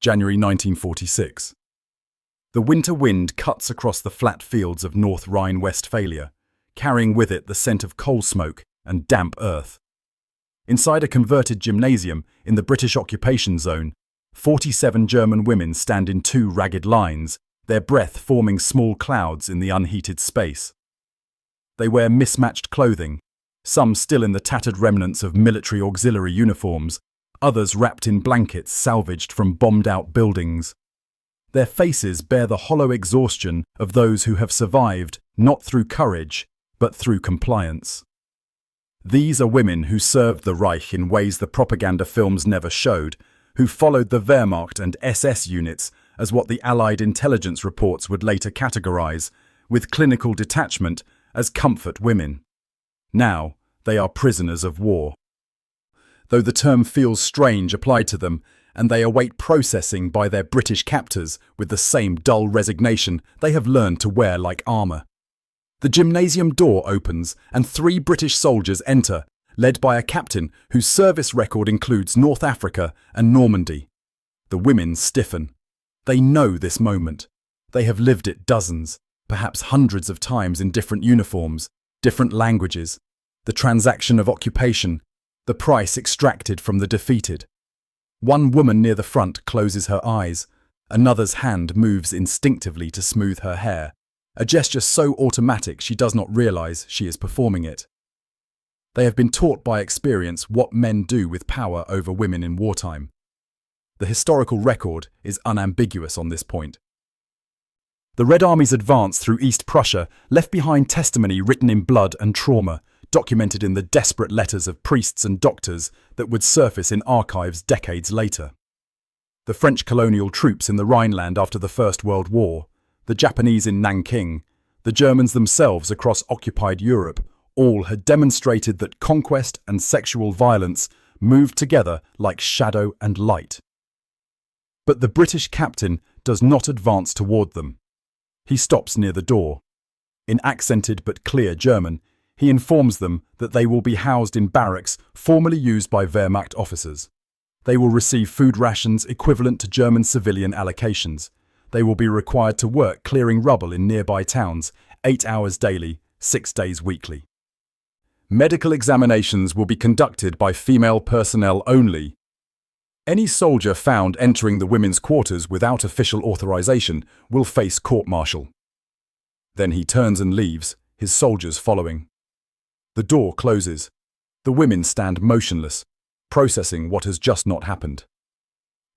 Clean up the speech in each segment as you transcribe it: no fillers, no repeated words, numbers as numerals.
January 1946. The winter wind cuts across the flat fields of North Rhine-Westphalia, carrying with it the scent of coal smoke and damp earth. Inside a converted gymnasium in the British occupation zone, 47 German women stand in two ragged lines, their breath forming small clouds in the unheated space. They wear mismatched clothing, some still in the tattered remnants of military auxiliary uniforms, others wrapped in blankets salvaged from bombed-out buildings. Their faces bear the hollow exhaustion of those who have survived not through courage, but through compliance. These are women who served the Reich in ways the propaganda films never showed, who followed the Wehrmacht and SS units as what the Allied intelligence reports would later categorize, with clinical detachment, as comfort women. Now, they are prisoners of war. Though the term feels strange applied to them, and they await processing by their British captors with the same dull resignation they have learned to wear like armour. The gymnasium door opens and 3 British soldiers enter, led by a captain whose service record includes North Africa and Normandy. The women stiffen. They know this moment. They have lived it dozens, perhaps hundreds of times in different uniforms, different languages, the transaction of occupation, the price extracted from the defeated. One woman near the front closes her eyes. Another's hand moves instinctively to smooth her hair, a gesture so automatic she does not realize she is performing it. They have been taught by experience what men do with power over women in wartime. The historical record is unambiguous on this point. The Red Army's advance through East Prussia left behind testimony written in blood and trauma, documented in the desperate letters of priests and doctors that would surface in archives decades later. The French colonial troops in the Rhineland after the First World War, the Japanese in Nanking, the Germans themselves across occupied Europe, all had demonstrated that conquest and sexual violence moved together like shadow and light. But the British captain does not advance toward them. He stops near the door. In accented but clear German, he informs them that they will be housed in barracks formerly used by Wehrmacht officers. They will receive food rations equivalent to German civilian allocations. They will be required to work clearing rubble in nearby towns, 8 hours daily, 6 days weekly. Medical examinations will be conducted by female personnel only. Any soldier found entering the women's quarters without official authorization will face court-martial. Then he turns and leaves, his soldiers following. The door closes. The women stand motionless, processing what has just not happened.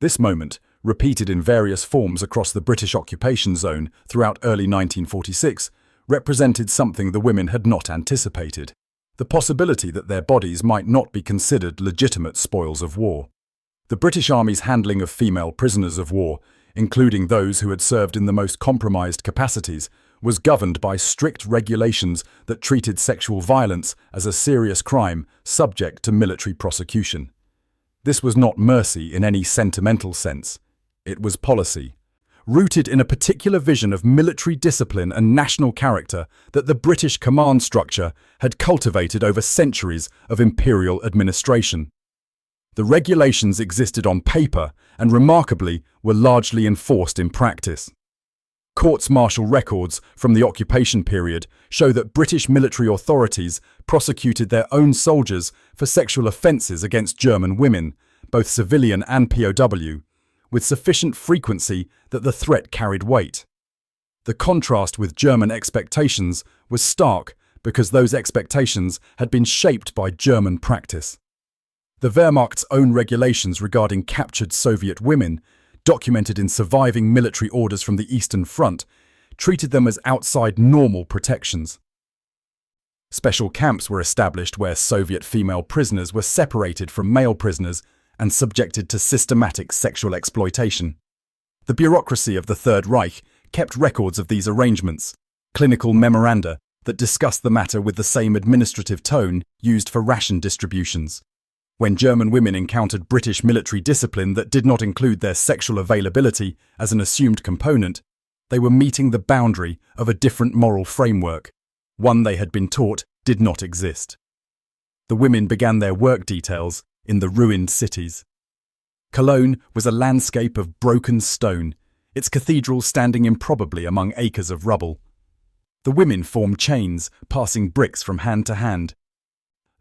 This moment, repeated in various forms across the British occupation zone throughout early 1946, represented something the women had not anticipated: the possibility that their bodies might not be considered legitimate spoils of war. The British Army's handling of female prisoners of war, including those who had served in the most compromised capacities, was governed by strict regulations that treated sexual violence as a serious crime subject to military prosecution. This was not mercy in any sentimental sense. It was policy, rooted in a particular vision of military discipline and national character that the British command structure had cultivated over centuries of imperial administration. The regulations existed on paper and, remarkably, were largely enforced in practice. Courts-martial records from the occupation period show that British military authorities prosecuted their own soldiers for sexual offences against German women, both civilian and POW, with sufficient frequency that the threat carried weight. The contrast with German expectations was stark because those expectations had been shaped by German practice. The Wehrmacht's own regulations regarding captured Soviet women, documented in surviving military orders from the Eastern Front, treated them as outside normal protections. Special camps were established where Soviet female prisoners were separated from male prisoners and subjected to systematic sexual exploitation. The bureaucracy of the Third Reich kept records of these arrangements, clinical memoranda that discussed the matter with the same administrative tone used for ration distributions. When German women encountered British military discipline that did not include their sexual availability as an assumed component, they were meeting the boundary of a different moral framework, one they had been taught did not exist. The women began their work details in the ruined cities. Cologne was a landscape of broken stone, its cathedral standing improbably among acres of rubble. The women formed chains, passing bricks from hand to hand,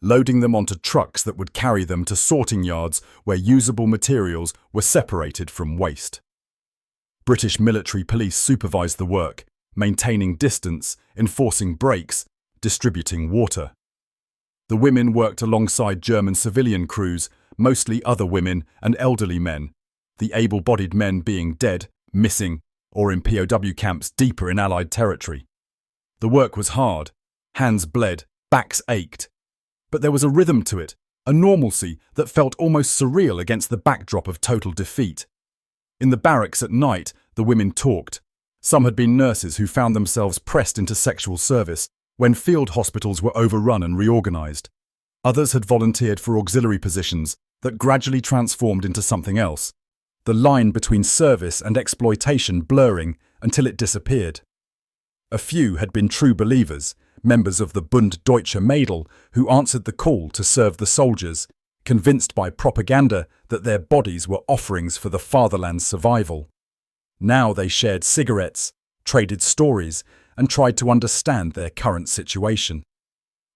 loading them onto trucks that would carry them to sorting yards where usable materials were separated from waste. British military police supervised the work, maintaining distance, enforcing breaks, distributing water. The women worked alongside German civilian crews, mostly other women and elderly men, the able-bodied men being dead, missing, or in POW camps deeper in Allied territory. The work was hard, hands bled, backs ached. But there was a rhythm to it, a normalcy that felt almost surreal against the backdrop of total defeat. In the barracks at night, the women talked. Some had been nurses who found themselves pressed into sexual service when field hospitals were overrun and reorganized. Others had volunteered for auxiliary positions that gradually transformed into something else, the line between service and exploitation blurring until it disappeared. A few had been true believers, members of the Bund Deutscher Mädel, who answered the call to serve the soldiers, convinced by propaganda that their bodies were offerings for the fatherland's survival. Now they shared cigarettes, traded stories, and tried to understand their current situation.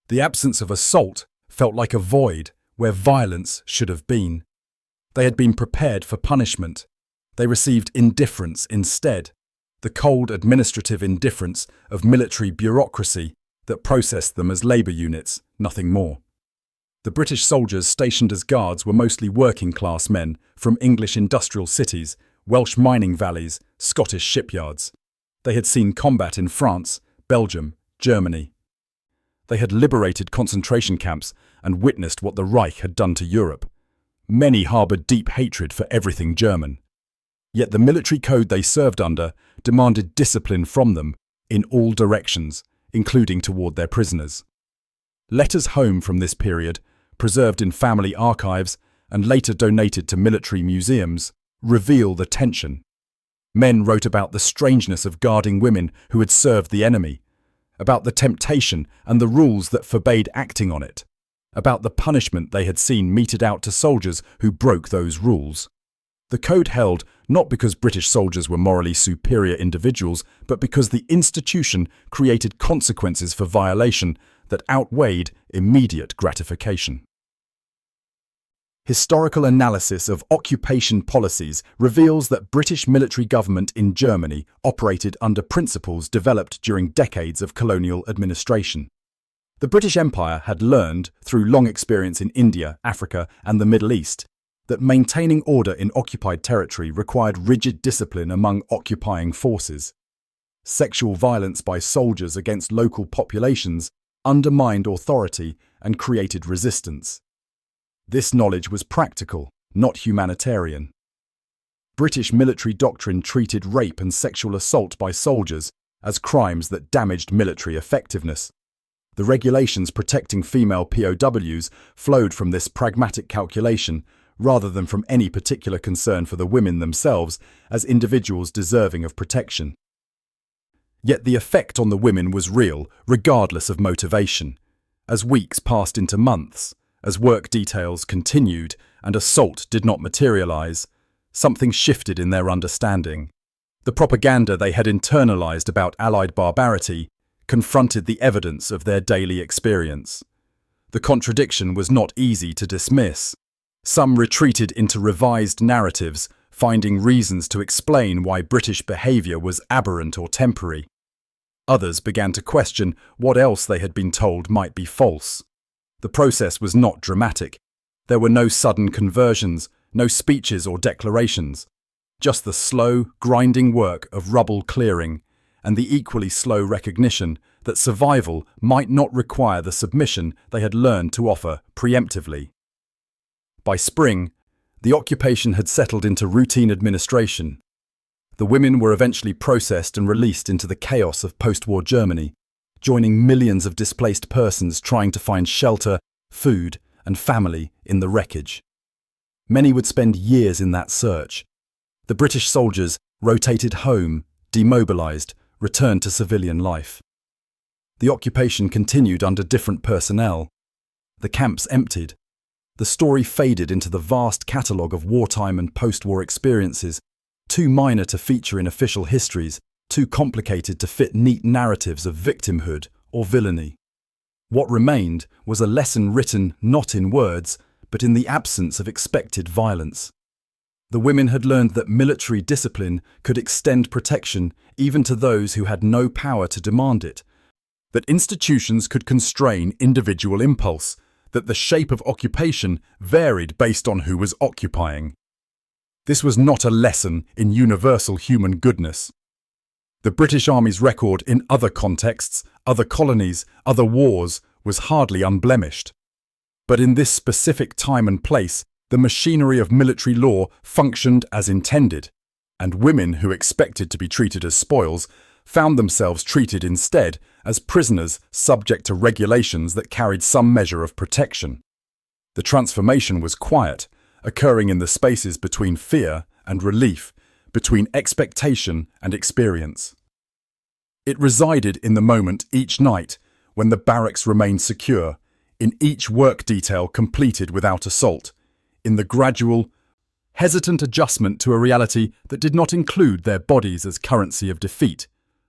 The absence of assault felt like a void where violence should have been. They had been prepared for punishment. They received indifference instead, the cold administrative indifference of military bureaucracy that processed them as labour units, nothing more. The British soldiers stationed as guards were mostly working-class men from English industrial cities, Welsh mining valleys, Scottish shipyards. They had seen combat in France, Belgium, Germany. They had liberated concentration camps and witnessed what the Reich had done to Europe. Many harboured deep hatred for everything German. Yet the military code they served under demanded discipline from them in all directions, including toward their prisoners. Letters home from this period, preserved in family archives and later donated to military museums, reveal the tension. Men wrote about the strangeness of guarding women who had served the enemy, about the temptation and the rules that forbade acting on it, about the punishment they had seen meted out to soldiers who broke those rules. The code held not because British soldiers were morally superior individuals, but because the institution created consequences for violation that outweighed immediate gratification. Historical analysis of occupation policies reveals that British military government in Germany operated under principles developed during decades of colonial administration. The British Empire had learned, through long experience in India, Africa, and the Middle East, that maintaining order in occupied territory required rigid discipline among occupying forces. Sexual violence by soldiers against local populations undermined authority and created resistance. This knowledge was practical, not humanitarian. British military doctrine treated rape and sexual assault by soldiers as crimes that damaged military effectiveness. The regulations protecting female POWs flowed from this pragmatic calculation rather than from any particular concern for the women themselves as individuals deserving of protection. Yet the effect on the women was real, regardless of motivation. As weeks passed into months, as work details continued and assault did not materialize, something shifted in their understanding. The propaganda they had internalized about Allied barbarity confronted the evidence of their daily experience. The contradiction was not easy to dismiss. Some retreated into revised narratives, finding reasons to explain why British behaviour was aberrant or temporary. Others began to question what else they had been told might be false. The process was not dramatic. There were no sudden conversions, no speeches or declarations. Just the slow, grinding work of rubble clearing and the equally slow recognition that survival might not require the submission they had learned to offer preemptively. By spring, the occupation had settled into routine administration. The women were eventually processed and released into the chaos of post-war Germany, joining millions of displaced persons trying to find shelter, food, and family in the wreckage. Many would spend years in that search. The British soldiers rotated home, demobilized, returned to civilian life. The occupation continued under different personnel. The camps emptied. The story faded into the vast catalogue of wartime and post-war experiences, too minor to feature in official histories, too complicated to fit neat narratives of victimhood or villainy. What remained was a lesson written not in words, but in the absence of expected violence. The women had learned that military discipline could extend protection even to those who had no power to demand it, that institutions could constrain individual impulse, that the shape of occupation varied based on who was occupying. This was not a lesson in universal human goodness. The British Army's record in other contexts, other colonies, other wars was hardly unblemished. But in this specific time and place, the machinery of military law functioned as intended, and women who expected to be treated as spoils found themselves treated instead as prisoners subject to regulations that carried some measure of protection. The transformation was quiet, occurring in the spaces between fear and relief, between expectation and experience. It resided in the moment each night when the barracks remained secure, in each work detail completed without assault, in the gradual, hesitant adjustment to a reality that did not include their bodies as currency of defeat.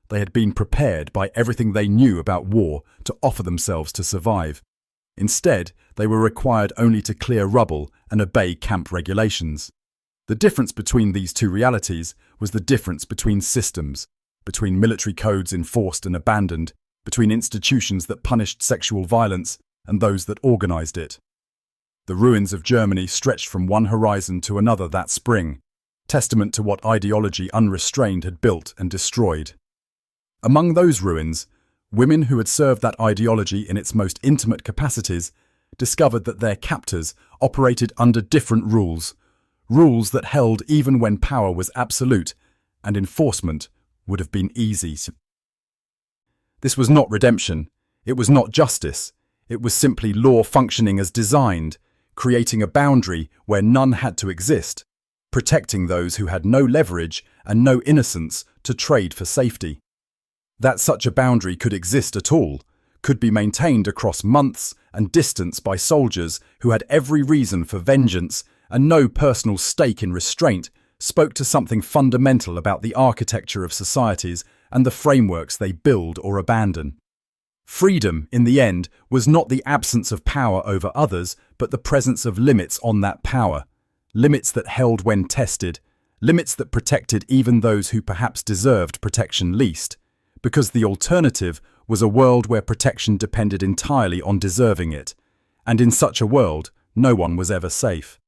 They had been prepared by everything they knew about war to offer themselves to survive. Instead, they were required only to clear rubble and obey camp regulations. The difference between these two realities was the difference between systems, between military codes enforced and abandoned, between institutions that punished sexual violence and those that organized it. The ruins of Germany stretched from one horizon to another that spring, testament to what ideology unrestrained had built and destroyed. Among those ruins, women who had served that ideology in its most intimate capacities discovered that their captors operated under different rules, rules that held even when power was absolute and enforcement would have been easy. This was not redemption, it was not justice, it was simply law functioning as designed, creating a boundary where none had to exist, protecting those who had no leverage and no innocence to trade for safety. That such a boundary could exist at all, could be maintained across months and distance by soldiers who had every reason for vengeance and no personal stake in restraint, spoke to something fundamental about the architecture of societies and the frameworks they build or abandon. Freedom, in the end, was not the absence of power over others, but the presence of limits on that power, limits that held when tested, limits that protected even those who perhaps deserved protection least, because the alternative was a world where protection depended entirely on deserving it, and in such a world, no one was ever safe.